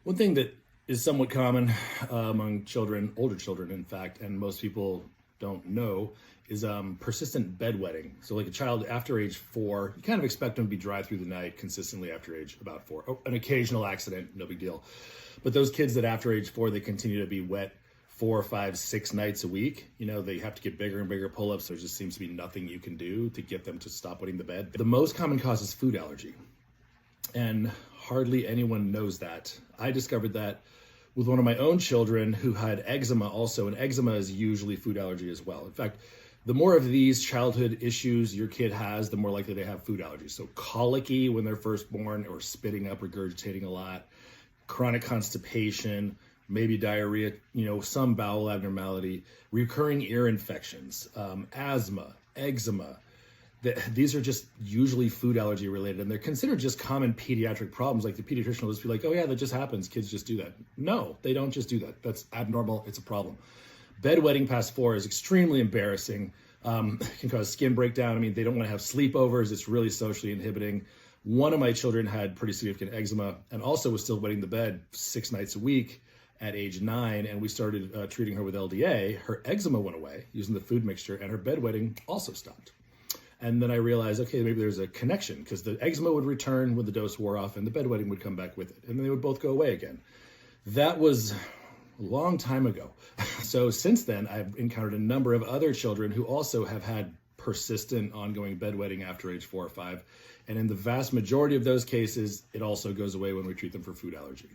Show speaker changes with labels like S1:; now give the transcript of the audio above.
S1: One thing that is somewhat common among children, older children, in fact, and most people don't know, is persistent bedwetting. So, like a child after age 4, you kind of expect them to be dry through the night consistently after age about 4. Oh, an occasional accident, no big deal. But those kids that after age 4, they continue to be wet 4, 5, 6 nights a week, they have to get bigger and bigger pull-ups. There just seems to be nothing you can do to get them to stop wetting the bed. The most common cause is food allergy. And hardly anyone knows that. I discovered that with one of my own children who had eczema also, and eczema is usually food allergy as well. In fact, the more of these childhood issues your kid has, the more likely they have food allergies. So colicky when they're first born, or spitting up, regurgitating a lot, chronic constipation, maybe diarrhea, some bowel abnormality, recurring ear infections, asthma, eczema. These are just usually food allergy related, and they're considered just common pediatric problems. Like the pediatrician will just be like, oh yeah, that just happens. Kids just do that. No, they don't just do that. That's abnormal. It's a problem. Bedwetting past 4 is extremely embarrassing. It can cause skin breakdown. They don't want to have sleepovers. It's really socially inhibiting. One of my children had pretty significant eczema and also was still wetting the bed 6 nights a week at age 9, and we started treating her with LDA. Her eczema went away using the food mixture, and her bedwetting also stopped. And then I realized, okay, maybe there's a connection, because the eczema would return when the dose wore off and the bedwetting would come back with it. And then they would both go away again. That was a long time ago. So since then, I've encountered a number of other children who also have had persistent ongoing bedwetting after age 4 or 5. And in the vast majority of those cases, it also goes away when we treat them for food allergy.